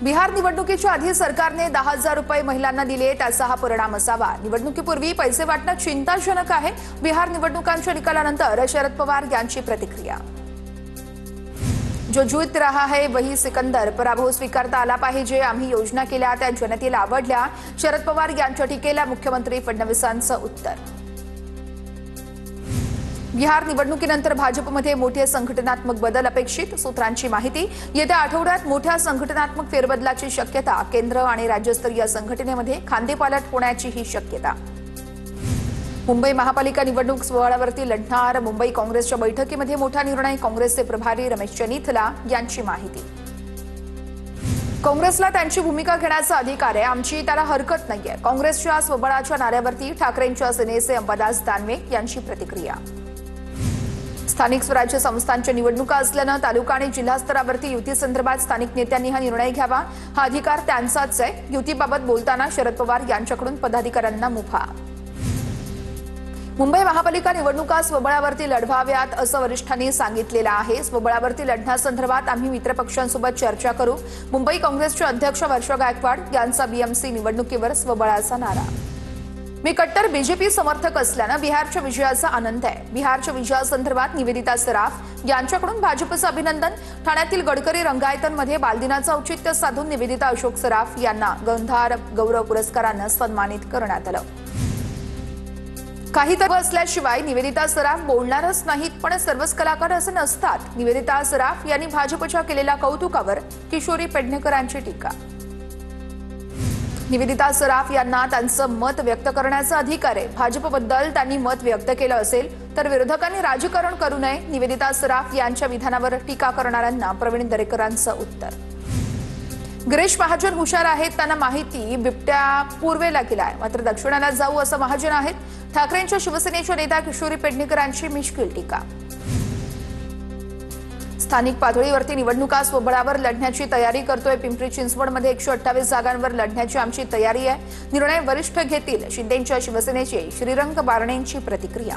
बिहार निवडणुकीच्या आधी सरकारने 10,000 रुपये महिलांना दिले, त्याचा हा परिणाम असावा। निवडणुकीपूर्वी पैसे वाटणं चिंताजनक आहे। बिहार निवडणुकांच्या निकालानंतर शरद पवार यांची प्रतिक्रिया। जो जीत रहा है वही सिकंदर, पराभव स्वीकारता आला पाहिजे। आम्ही योजना केल्या त्या जनतेला आवडल्या। शरद पवार यांच्या टीकेला मुख्यमंत्री फडणवीसांचं उत्तर। बिहार निवडणुकीनंतर भाजपमध्ये मोठे संघटनात्मक बदल अपेक्षित, सूत्रांची माहिती। येत्या आठवड्यात मोठ्या संघटनात्मक फेरबदलाची शक्यता। केंद्र आणि राज्यस्तरीय संघटनेमध्ये खांदेपालट होण्याची ही शक्यता। मुंबई महापालिका निवडणूक सोहळ्यावरती लढणार। मुंबई काँग्रेसच्या बैठकीमध्ये मोठा निर्णय। काँग्रेसचे प्रभारी रमेश चनिथला यांची माहिती। काँग्रेसला त्यांची भूमिका घेण्याचा अधिकार आहे, आमची त्याला हरकत नाहीये। काँग्रेसच्या स्वबळाच्या नाऱ्यावरती ठाकरेंच्या सेनेचे अंबादास दानवे यांची प्रतिक्रिया। स्थानिक स्वराज्य संस्थांच्या निवडणुका असल्यानं तालुका आणि जिल्हा स्तरावरती युती संदर्भात स्थानिक नेत्यांनी हा निर्णय घ्यावा। हा अधिकार त्यांचाच आहे। युतीबाबत बोलताना शरद पवार यांच्याकडून पदाधिकाऱ्यांना मुभा। मुंबई महापालिका निवडणुका स्वबळावरती लढवाव्यात असं वरिष्ठांनी सांगितलेलं आहे। स्वबळावरती लढण्यासंदर्भात आम्ही मित्रपक्षांसोबत चर्चा करू। मुंबई काँग्रेसचे अध्यक्ष वर्षा गायकवाड यांचा बीएमसी निवडणुकीवर स्वबळाचा नारा। मी कट्टर बीजेपी समर्थक असल्यानं बिहारच्या विजयाचा आनंद आहे। बिहारच्या विजयासंदर्भात निवेदिता सराफ यांच्याकडून भाजपचं अभिनंदन। ठाण्यातील गडकरी रंगायतनमध्ये बालदिनाचं औचित्य साधून निवेदिता अशोक सराफ यांना गंधार गौरव पुरस्कारानं सन्मानित करण्यात आलं। काही तत्व असल्याशिवाय निवेदिता सराफ बोलणारच नाहीत, पण सर्वच कलाकार असे नसतात। निवेदिता सराफ यांनी भाजपच्या केलेल्या कौतुकावर किशोरी पेडणेकरांची टीका। निवेदिता सराफ यांना त्यांचं मत व्यक्त करण्याचा अधिकार आहे। भाजपबद्दल त्यांनी मत व्यक्त केलं असेल तर विरोधकांनी राजकारण करू नये। निवेदिता सराफ यांच्या विधानावर टीका करणाऱ्यांना प्रवीण दरेकरांचं उत्तर। गिरीश महाजन हुशार आहेत, त्यांना माहिती बिबट्या पूर्वेला गेलाय, मात्र दक्षिणाला जाऊ असं महाजन आहेत। ठाकरेंच्या शिवसेनेच्या नेत्या किशोरी पेडणेकरांची मिश्किल टीका। स्थानिक पातळीवरती निवडणुका स्वबळावर लढण्याची तयारी करतोय। पिंपरी चिंचवडमध्ये 128 जागांवर लढण्याची आमची तयारी आहे। निर्णय वरिष्ठ घेतील। शिंदेच्या शिवसेनेचे श्रीरंग बारणेंची प्रतिक्रिया।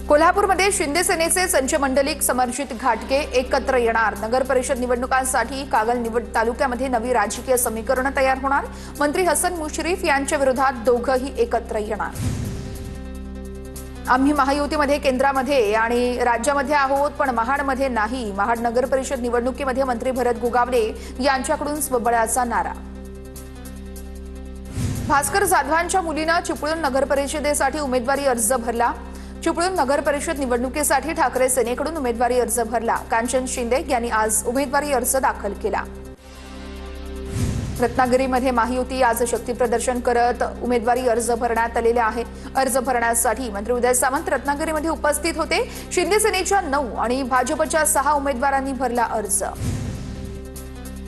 कोल्हापूरमध्ये शिंदे सेनेचे संजय मंडलिक, समर्जित घाटगे एकत्र येणार। नगर परिषद निवडणुकांसाठी कागल तालुक्यामध्ये नवी राजकीय समीकरण तयार होणार। मंत्री हसन मुश्रीफ यांच्या विरोधात दोघंही एकत्र येणार। आम्ही महायुतीमध्ये केंद्रामध्ये आणि राज्यामध्ये आहोत, पण महाडमध्ये नाही। महाड नगर परिषद निवडणुकीमध्ये मंत्री भरत गोगावले यांच्याकडून स्वबळाचा नारा। भास्कर जाधवांच्या मुलीनं चिपळूण नगर परिषदेसाठी उमेदवारी अर्ज भरला। चिपळूण नगर परिषद निवडणुकीसाठी ठाकरे सेनेकडून उमेदवारी अर्ज भरला। कांचन शिंदे यांनी आज उमेदवारी अर्ज दाखल केला। रत्नागिरीमध्ये महायुती आज शक्तीप्रदर्शन करत उमेदवारी अर्ज भरण्यात आलेले आहे। अर्ज भरण्यासाठी मंत्री उदय सामंत रत्नागिरीमध्ये उपस्थित होते। शिंदे सेनेच्या 9 आणि भाजपच्या 6 उमेदवारांनी भरला अर्ज।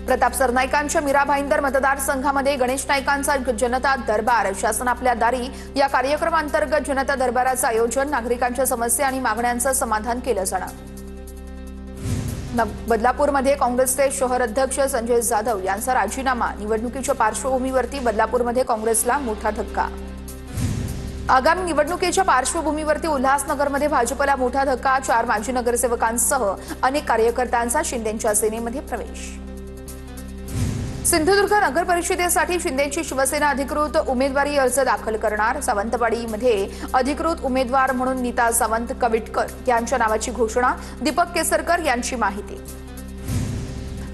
प्रताप सरनाईकांच्या मीरा भाईंदर मतदारसंघामध्ये गणेश नाईकांचा जनता दरबार, शासन आपल्या दारी या कार्यक्रमांतर्गत जनता दरबाराचं आयोजन। नागरिकांच्या समस्या आणि मागण्यांचं समाधान केलं जाणार। बदलापूरमध्ये काँग्रेसचे शहर अध्यक्ष संजय जाधव यांचा राजीनामा। निवडणुकीच्या पार्श्वभूमीवरती बदलापूरमध्ये काँग्रेसला मोठा धक्का। आगामी निवडणुकीच्या पार्श्वभूमीवरती उल्हासनगरमध्ये भाजपला मोठा धक्का। 4 माजी नगरसेवकांसह अनेक कार्यकर्त्यांचा शिंदेच्या सेनेमध्ये प्रवेश। सिंधुदुर्ग नगर परिषदेसाठी शिंदेची शिवसेना अधिकृत उमेदवारी अर्ज दाखल करणार। सावंतवाडीमध्ये अधिकृत उमेदवार म्हणून नीता सावंत कविटकर यांच्या नावाची घोषणा। दीपक केसरकर यांची माहिती।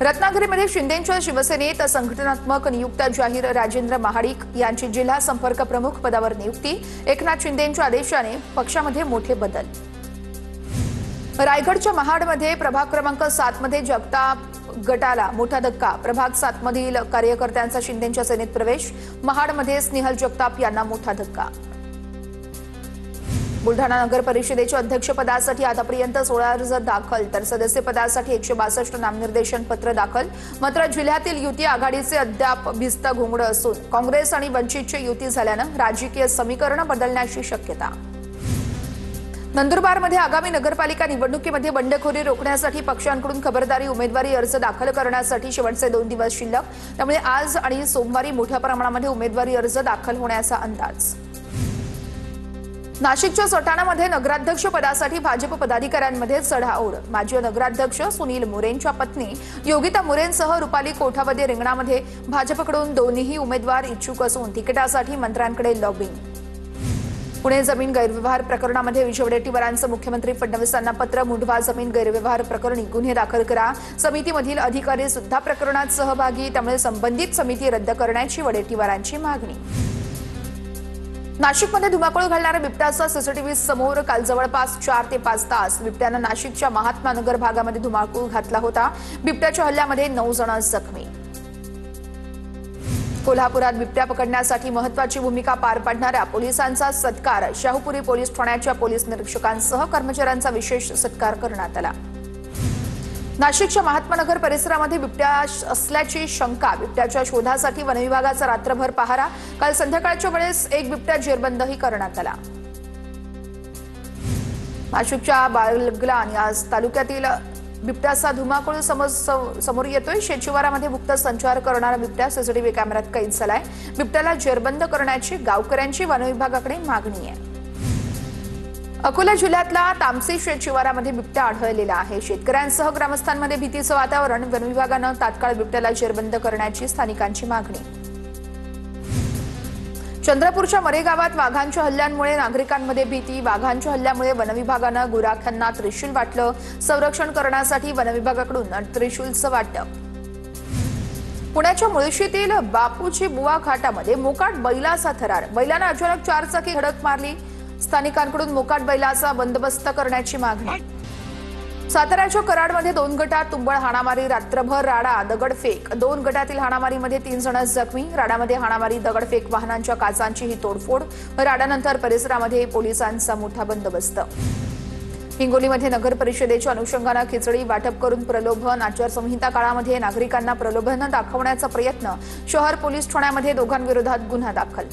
रत्नागिरीमध्ये शिंदेच्या शिवसेनेत संघटनात्मक नियुक्त्या जाहीर। राजेंद्र महाडिक यांची जिल्हा संपर्क प्रमुख पदावर नियुक्ती। एकनाथ शिंदेच्या आदेशाने पक्षामध्ये मोठे बदल। रायगडच्या महाडमध्ये प्रभाग क्रमांक 7 मध्ये जगताप गटाला मोठा धक्का। प्रभाग 7 मधील कार्यकर्त्यांचा शिंदेच्या सेनेत प्रवेश। महाडमध्ये स्नेहल जगताप यांना मोठा धक्का। बुलढाणा नगर परिषदेच्या अध्यक्षपदासाठी आतापर्यंत 16 अर्ज दाखल, तर सदस्यपदासाठी 162 नामनिर्देशन पत्र दाखल। मात्र जिल्ह्यातील युती आघाडीचे अद्याप भिस्त घोंगडं असून काँग्रेस आणि वंचितची युती झाल्यानं राजकीय समीकरण बदलण्याची शक्यता। नंदुरबारमध्ये आगामी नगरपालिका निवडणुकीमध्ये बंडखोरी रोखण्यासाठी पक्षांकडून खबरदारी उमेदवारी अर्ज दाखल करण्यासाठी शेवटचे 2 दिवस शिल्लक। त्यामुळे आज आणि सोमवारी मोठ्या प्रमाणामध्ये उमेदवारी अर्ज दाखल होण्याचा अंदाज। नाशिकच्या सटाणामध्ये नगराध्यक्ष पदासाठी भाजप पदाधिकाऱ्यांमध्ये चढाओढ। माजी नगराध्यक्ष सुनील मोरेंच्या पत्नी योगिता मोरेंसह रुपाली कोठावदे रिंगणामध्ये भाजपकडून दोन्ही उमेदवार इच्छुक असून तिकिटासाठी मंत्र्यांकडे लॉबिंग। पुणे जमीन गैरव्यवहार प्रकरणामध्ये विजय वडेट्टीवारांचं मुख्यमंत्री फडणवीसांना पत्र। मुंढवा जमीन गैरव्यवहार प्रकरणी गुन्हे दाखल करा। समितीमधील अधिकारी सुद्धा प्रकरणात सहभागी, त्यामुळे संबंधित समिती रद्द करण्याची वडेट्टीवारांची मागणी। नाशिकमध्ये धुमाकूळ घालणाऱ्या बिबट्याचा सीसीटीव्ही समोर काल जवळपास 4 ते 5 तास बिबट्यानं नाशिकच्या महात्मा नगर भागामध्ये धुमाकूळ घातला होता। बिबट्याच्या हल्ल्यामध्ये 9 जण जखमी। कोल्हापुरात बिबट्या पकडण्यासाठी महत्त्वाची भूमिका पार पाडणाऱ्या पोलिसांचा सत्कार। शाहूपुरी पोलीस ठाण्याच्या पोलीस निरीक्षकांसह कर्मचाऱ्यांचा विशेष सत्कार करण्यात आला। नाशिकच्या महात्मा नगर परिसरामध्ये बिबट्या असल्याची शंका। बिबट्याच्या शोधासाठी वनविभागाचा रात्रभर पहारा। काल संध्याकाळच्या वेळेस एक बिबट्या जेरबंदही करण्यात आला। नाशिकच्या बाळगलाण या तालुक्यातील बिबट्याचा धुमाकूळ समोर येतोय। शेतशिवारामध्ये मुक्त संचार करणारा बिबट्या सीसीटीव्ही कॅमेऱ्यात कैद झालाय। बिबट्याला जेरबंद करण्याची गावकऱ्यांची वनविभागाकडे मागणी आहे। अकोला जिल्ह्यातला तामसी शेतशिवारामध्ये बिबट्या आढळलेला आहे। शेतकऱ्यांसह ग्रामस्थांमध्ये भीतीचं वातावरण। वनविभागानं तात्काळ बिबट्याला जेरबंद करण्याची स्थानिकांची मागणी। चंद्रपूरच्या मरे गावात वाघांच्या हल्ल्यांमुळे नागरिकांमध्ये भीती। वाघांच्या हल्ल्यामुळे वनविभागानं गुराख्यांना त्रिशूल वाटलं। संरक्षण करण्यासाठी वनविभागाकडून त्रिशूलचं वाटप। पुण्याच्या मुळशीतील बापूची बुवा घाटामध्ये मोकाट बैलाचा थरार। बैलानं अचानक 4 चाकी धडक मारली। स्थानिकांकडून मोकाट बैलाचा बंदोबस्त करण्याची मागणी। साताऱ्याच्या कराडमध्ये 2 गटात तुंबळ हाणामारी। रात्रभर राडा दगडफेक। 2 गटातील हाणामारीमध्ये 3 जण जखमी। राडामध्ये हाणामारी दगडफेक, वाहनांच्या काचांचीही तोडफोड। राडानंतर परिसरामध्ये पोलिसांचा मोठा बंदोबस्त। हिंगोलीमध्ये नगर परिषदेच्या अनुषंगानं खिचडी वाटप करून प्रलोभन। आचारसंहिता काळामध्ये नागरिकांना प्रलोभन दाखवण्याचा प्रयत्न। शहर पोलीस ठाण्यामध्ये दोघांविरोधात गुन्हा दाखल।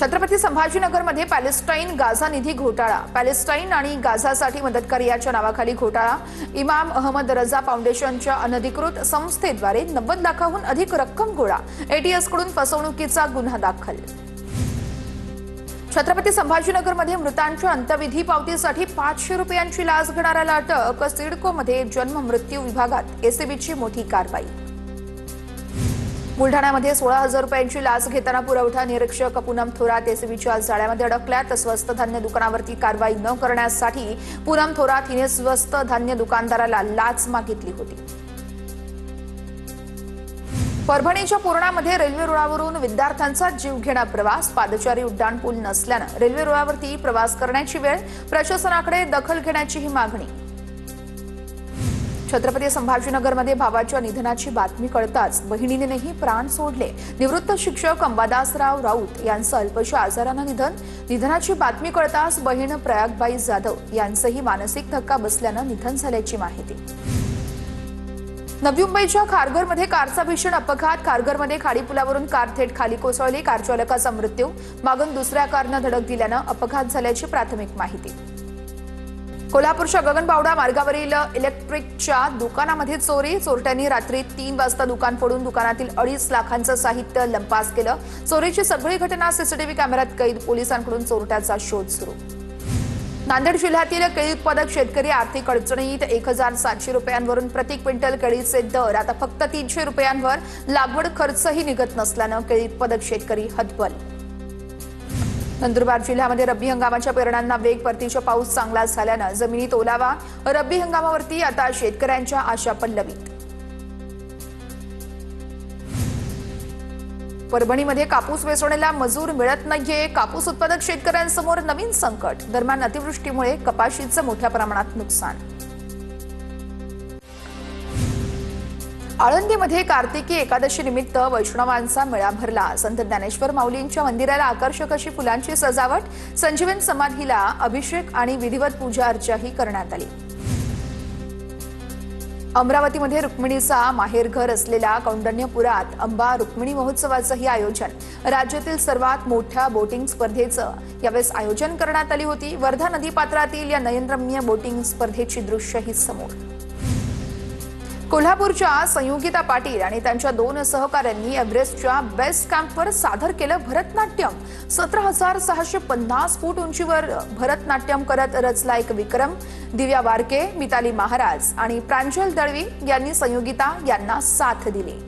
छत्रपती संभाजीनगरमध्ये पॅलेस्टाईन गाझा निधी घोटाळा। पॅलेस्टाईन आणि गाझासाठी मदतकार्य याच्या नावाखाली घोटाळा। इमाम अहमद रजा फाउंडेशनच्या अनधिकृत संस्थेद्वारे 90 लाखांहून अधिक रक्कम गोळा। एटीएसकडून फसवणुकीचा गुन्हा दाखल। छत्रपती संभाजीनगरमध्ये मृतांच्या अंत्यविधी पावतीसाठी 500 रुपयांची लाच घेणाऱ्याला अटक। सिडकोमध्ये जन्म मृत्यू विभागात एसीबीची मोठी कारवाई। बुलढाण्यामध्ये 16,000 रुपयांची लाच घेताना पुरवठा निरीक्षक पूनम थोरात एसीबीच्या जाळ्यामध्ये अडकल्यात। स्वस्त धान्य दुकानावरती कारवाई न करण्यासाठी पूनम थोरात हिने स्वस्त धान्य दुकानदाराला लाच मागितली होती। परभणीच्या पूर्णामध्ये रेल्वे रुळावरून विद्यार्थ्यांचा जीवघेणा प्रवास। पादचारी उड्डाणपूल नसल्यानं रेल्वे रुळावरती प्रवास करण्याची वेळ। प्रशासनाकडे दखल घेण्याची ही मागणी। छत्रपती संभाजीनगरमध्ये भावाच्या निधनाची बातमी कळताच बहिणीनेही प्राण सोडले। निवृत्त शिक्षक अंबादासराव राऊत यांचं अल्पशा आजारानं निधन। निधनाची बातमी कळताच बहीण प्रयागबाई जाधव यांचंही मानसिक धक्का बसल्यानं निधन झाल्याची माहिती। नवी मुंबईच्या खारघरमध्ये कारचा भीषण अपघात। खारघरमध्ये खाडीपुलावरून कार थेट खाली कोसळली। कार चालकाचा मृत्यू। मागून दुसऱ्या कारनं धडक दिल्यानं अपघात झाल्याची प्राथमिक माहिती। कोल्हापूरच्या गगनबावडा मार्गावरील इलेक्ट्रिकच्या दुकानामध्ये चोरी। चोरट्यांनी रात्री 3 वाजता दुकान फोडून दुकानातील 2.5 लाखांचं साहित्य लंपास केलं। चोरीची सगळी घटना सीसीटीव्ही कॅमेऱ्यात कैद। पोलिसांकडून चोरट्याचा शोध सुरू। नांदेड जिल्ह्यातील केळी उत्पादक शेतकरी आर्थिक अडचणीत। 1,700 रुपयांवरून प्रति क्विंटल केळीचे दर आता फक्त 300 रुपयांवर। लागवड खर्चही निघत नसल्यानं केळी उत्पादक शेतकरी हतबल। नंदुरबार जिल्ह्यामध्ये रब्बी हंगामाच्या पेरण्यांना वेग। परतीचा पाऊस चांगला झाल्यानं जमिनीत ओलावा। रब्बी हंगामावरती आता शेतकऱ्यांच्या आशा पल्लवीत। परभणीमध्ये कापूस वेचण्याला मजूर मिळत नाहीये। कापूस उत्पादक शेतकऱ्यांसमोर नवीन संकट। दरम्यान अतिवृष्टीमुळे कपाशीचं मोठ्या प्रमाणात नुकसान। आळंदीमध्ये कार्तिकी एकादशी निमित्त वैष्णवांचा मेळा भरला। संत ज्ञानेश्वर माऊलींच्या मंदिराला आकर्षक अशी फुलांची सजावट। संजीवन समाधीला अभिषेक आणि विधिवत पूजा अर्चाही करण्यात आली। अमरावतीमध्ये रुक्मिणीचा माहेरघर असलेल्या कौंडण्यपुरात अंबा रुक्मिणी महोत्सवाचंही आयोजन। राज्यातील सर्वात मोठ्या बोटिंग स्पर्धेचं यावेळेस आयोजन करण्यात आली होती। वर्धा नदीपात्रातील या नयनरम्य बोटिंग स्पर्धेची दृश्यही समोर। कोल्हापूरच्या संयोगिता पाटील आणि त्यांच्या 2 सहकाऱ्यांनी एव्हरेस्टच्या बेस कॅम्पवर सादर केलं भरतनाट्यम। 17,650 फूट उंचीवर भरतनाट्यम करत रचला एक विक्रम। दिव्या वारके, मिताली महाराज आणि प्रांजल दळवी यांनी संयोगिता यांना साथ दिली।